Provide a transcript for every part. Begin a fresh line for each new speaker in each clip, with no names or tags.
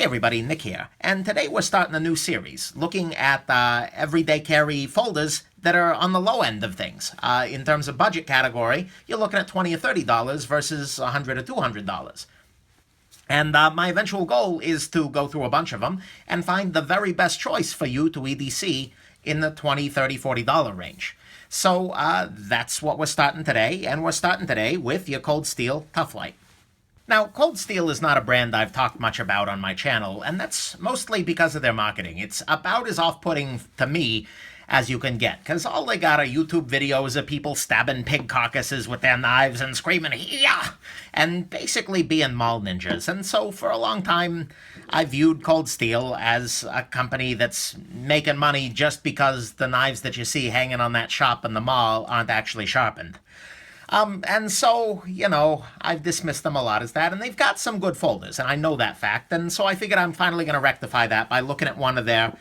everybody, Nick here, and today we're starting a new series looking at everyday carry folders that are on the low end of things. In terms of budget category, you're looking at $20 or $30 versus $100 or $200. And my eventual goal is to go through a bunch of them and find the very best choice for you to EDC in the $20, $30, $40 range. So that's what we're starting today, and we're starting today with your Cold Steel Toughlight. Now, Cold Steel is not a brand I've talked much about on my channel, and that's mostly because of their marketing. It's about as off-putting to me as you can get, because all they got are YouTube videos of people stabbing pig carcasses with their knives and screaming, "Yeah!" and basically being mall ninjas. And so for a long time, I viewed Cold Steel as a company that's making money just because the knives that you see hanging on that shop in the mall aren't actually sharpened. And so, I've dismissed them a lot as that, and they've got some good folders, and I know that fact, and so I figured I'm finally going to rectify that by looking at one of their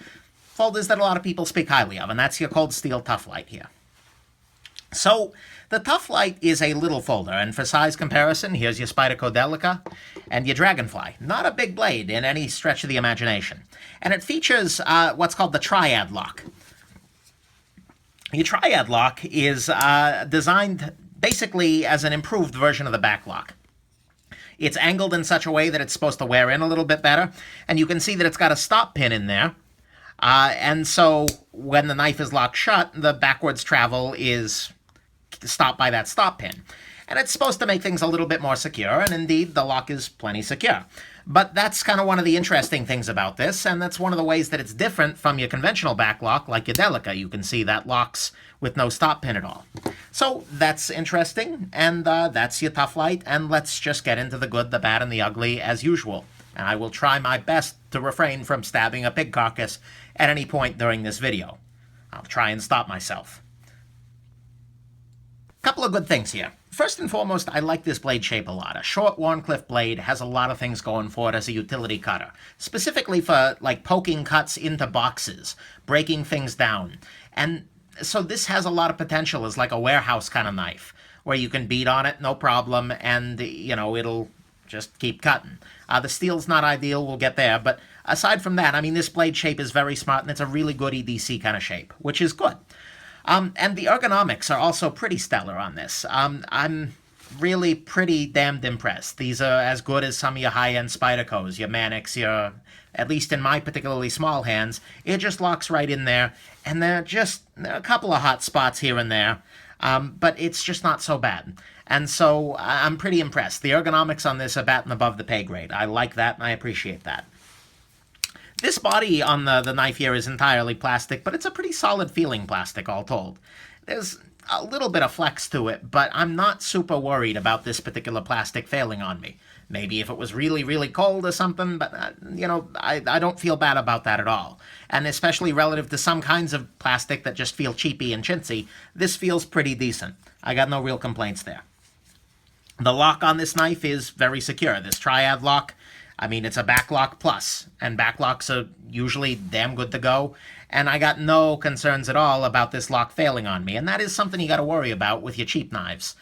folders that a lot of people speak highly of, and that's your Cold Steel Toughlight here. So, the Toughlight is a little folder, and for size comparison, here's your Spyderco and your Dragonfly. Not a big blade in any stretch of the imagination. And it features what's called the Triad Lock. Your Triad Lock is designed basically as an improved version of the back lock. It's angled in such a way that it's supposed to wear in a little bit better, and you can see that it's got a stop pin in there, and so when the knife is locked shut, the backwards travel is stopped by that stop pin. And it's supposed to make things a little bit more secure, and indeed, the lock is plenty secure. But that's kind of one of the interesting things about this, and that's one of the ways that it's different from your conventional back lock, like your Delica. You can see that locks with no stop pin at all. So that's interesting, and that's your Toughlight, and let's just get into the good, the bad, and the ugly as usual. And I will try my best to refrain from stabbing a pig carcass at any point during this video. I'll try and stop myself. Couple of good things here. First and foremost, I like this blade shape a lot. A short Wharncliffe blade has a lot of things going for it as a utility cutter, specifically for like poking cuts into boxes, breaking things down. And so this has a lot of potential as like a warehouse kind of knife, where you can beat on it, no problem, and, it'll just keep cutting. The steel's not ideal, we'll get there, but aside from that, I mean, this blade shape is very smart, and it's a really good EDC kind of shape, which is good. And the ergonomics are also pretty stellar on this. I'm really pretty damned impressed. These are as good as some of your high-end Spydercos, your Mannix, your, at least in my particularly small hands, it just locks right in there, and there are a couple of hot spots here and there, but it's just not so bad. And so I'm pretty impressed. The ergonomics on this are batting above the pay grade. I like that, and I appreciate that. This body on the knife here is entirely plastic, but it's a pretty solid feeling plastic, all told. There's a little bit of flex to it, but I'm not super worried about this particular plastic failing on me. Maybe if it was really, really cold or something, but, I don't feel bad about that at all. And especially relative to some kinds of plastic that just feel cheapy and chintzy, this feels pretty decent. I got no real complaints there. The lock on this knife is very secure. This Triad Lock, I mean, it's a backlock plus, and backlocks are usually damn good to go, and I got no concerns at all about this lock failing on me, and that is something you got to worry about with your cheap knives,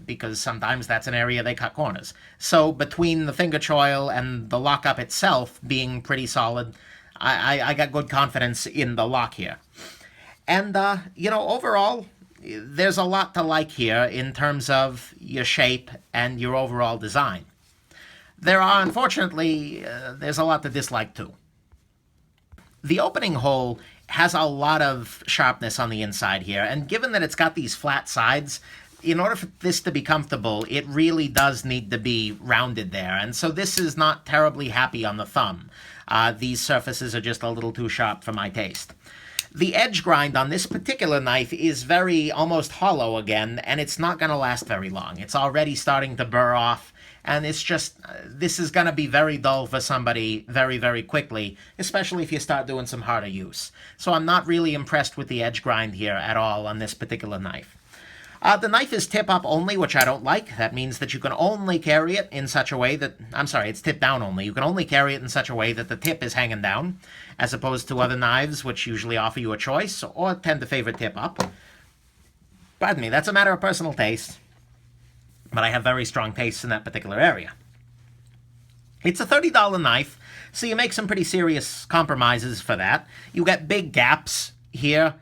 because sometimes that's an area they cut corners. So between the finger choil and the lockup itself being pretty solid, I got good confidence in the lock here. And, overall, there's a lot to like here in terms of your shape and your overall design. There are, unfortunately, there's a lot to dislike too. The opening hole has a lot of sharpness on the inside here, and given that it's got these flat sides, in order for this to be comfortable, it really does need to be rounded there, and so this is not terribly happy on the thumb. These surfaces are just a little too sharp for my taste. The edge grind on this particular knife is very almost hollow again, and it's not going to last very long. It's already starting to burr off, and it's just, this is going to be very dull for somebody very, very quickly, especially if you start doing some harder use. So I'm not really impressed with the edge grind here at all on this particular knife. The knife is tip-up only, which I don't like. That means that you can only carry it in such a way that, it's tip-down only. You can only carry it in such a way that the tip is hanging down, as opposed to other knives, which usually offer you a choice, or tend to favor tip-up. Pardon me, that's a matter of personal taste, but I have very strong tastes in that particular area. It's a $30 knife, so you make some pretty serious compromises for that. You got big gaps here.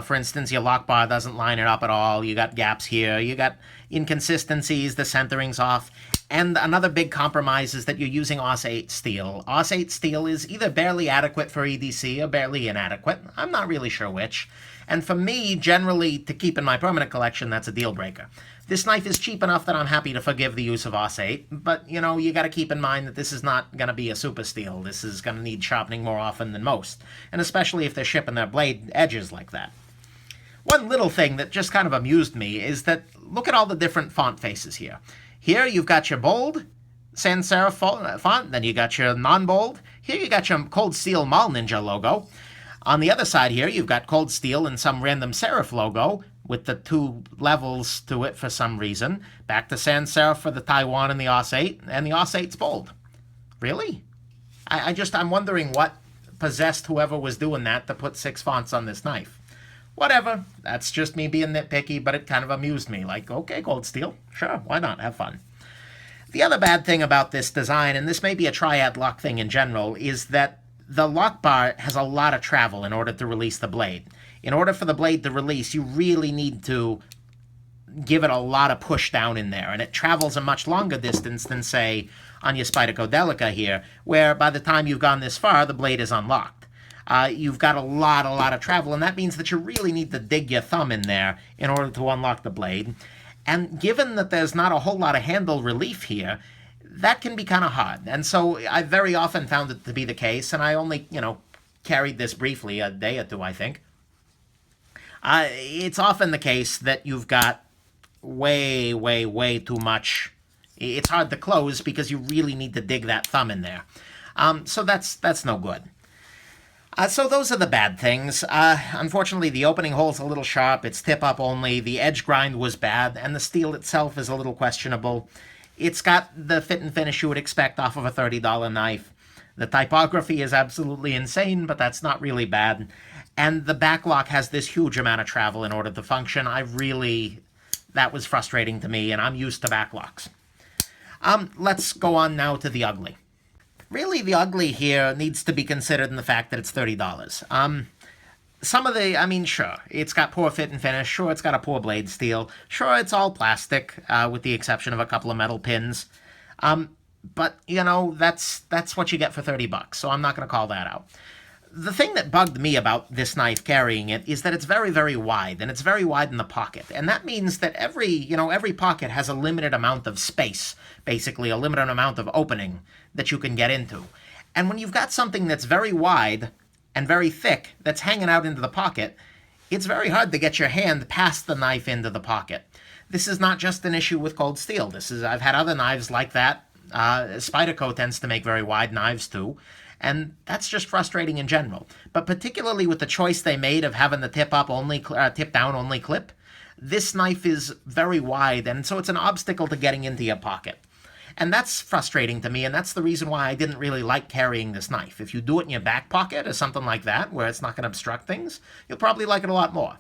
For instance, your lock bar doesn't line it up at all. You got gaps here. You got inconsistencies. The centering's off. And another big compromise is that you're using AUS-8 steel. AUS-8 steel is either barely adequate for EDC or barely inadequate. I'm not really sure which. And for me, generally, to keep in my permanent collection, that's a deal breaker. This knife is cheap enough that I'm happy to forgive the use of AUS-8, but, you got to keep in mind that this is not going to be a super steel. This is going to need sharpening more often than most, and especially if they're shipping their blade edges like that. One little thing that just kind of amused me is that look at all the different font faces here. Here you've got your bold sans serif font, then you got your non-bold. Here you got your Cold Steel Mall Ninja logo. On the other side here, you've got Cold Steel and some random serif logo with the 2 levels to it for some reason. Back to sans serif for the Taiwan and the AUS-8, and the AUS-8's bold. Really? I'm wondering what possessed whoever was doing that to put 6 fonts on this knife. Whatever, that's just me being nitpicky, but it kind of amused me. Like, okay, Cold Steel, sure, why not, have fun. The other bad thing about this design, and this may be a triad lock thing in general, is that the lock bar has a lot of travel in order to release the blade. In order for the blade to release, you really need to give it a lot of push down in there, and it travels a much longer distance than, say, on your Spyderco Delica here, where by the time you've gone this far, the blade is unlocked. You've got a lot of travel, and that means that you really need to dig your thumb in there in order to unlock the blade. And given that there's not a whole lot of handle relief here, that can be kind of hard. And so I've very often found it to be the case, and I only, carried this briefly, a day or two, I think. It's often the case that you've got way too much. It's hard to close because you really need to dig that thumb in there. So that's no good. So those are the bad things. Unfortunately, the opening hole's a little sharp. It's tip-up only. The edge grind was bad, and the steel itself is a little questionable. It's got the fit and finish you would expect off of a $30 knife. The typography is absolutely insane, but that's not really bad. And the backlock has this huge amount of travel in order to function. That was frustrating to me, and I'm used to backlocks. Let's go on now to the ugly. Really, the ugly here needs to be considered in the fact that it's $30. Sure, it's got poor fit and finish. Sure, it's got a poor blade steel. Sure, it's all plastic, with the exception of a couple of metal pins. But, that's what you get for $30, so I'm not going to call that out. The thing that bugged me about this knife carrying it is that it's very wide, and it's very wide in the pocket. And that means that every pocket has a limited amount of space, basically a limited amount of opening that you can get into. And when you've got something that's very wide and very thick that's hanging out into the pocket, it's very hard to get your hand past the knife into the pocket. This is not just an issue with Cold Steel. I've had other knives like that. Spyderco tends to make very wide knives too. And that's just frustrating in general. But particularly with the choice they made of having the tip down only clip, this knife is very wide, and so it's an obstacle to getting into your pocket. And that's frustrating to me, and that's the reason why I didn't really like carrying this knife. If you do it in your back pocket or something like that, where it's not going to obstruct things, you'll probably like it a lot more.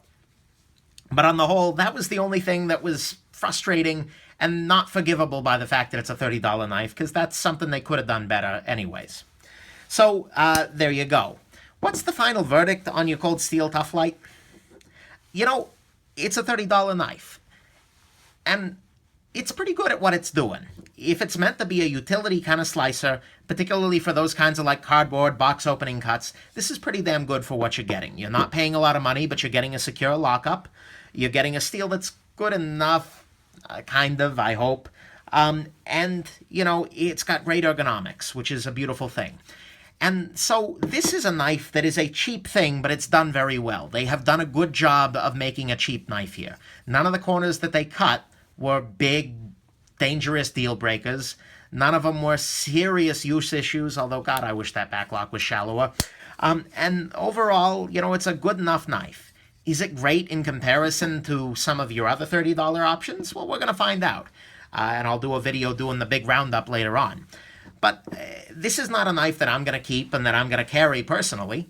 But on the whole, that was the only thing that was frustrating and not forgivable by the fact that it's a $30 knife, because that's something they could have done better anyways. So, there you go. What's the final verdict on your Cold Steel Tough Light? It's a $30 knife. And it's pretty good at what it's doing. If it's meant to be a utility kind of slicer, particularly for those kinds of cardboard box opening cuts, this is pretty damn good for what you're getting. You're not paying a lot of money, but you're getting a secure lockup. You're getting a steel that's good enough, kind of, I hope. And, it's got great ergonomics, which is a beautiful thing. And so this is a knife that is a cheap thing, but it's done very well. They have done a good job of making a cheap knife here. None of the corners that they cut were big, dangerous deal breakers. None of them were serious use issues, although, God, I wish that backlock was shallower. And overall, it's a good enough knife. Is it great in comparison to some of your other $30 options? Well, we're going to find out. And I'll do a video doing the big roundup later on. But this is not a knife that I'm going to keep and that I'm going to carry personally.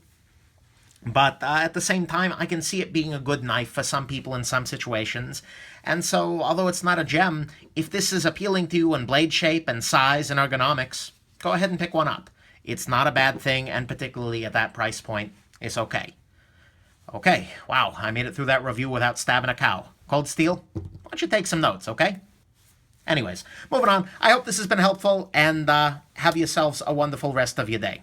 But at the same time, I can see it being a good knife for some people in some situations. And so, although it's not a gem, if this is appealing to you in blade shape and size and ergonomics, go ahead and pick one up. It's not a bad thing, and particularly at that price point, it's okay. Okay, wow, I made it through that review without stabbing a cow. Cold Steel, why don't you take some notes, okay? Anyways, moving on. I hope this has been helpful, and have yourselves a wonderful rest of your day.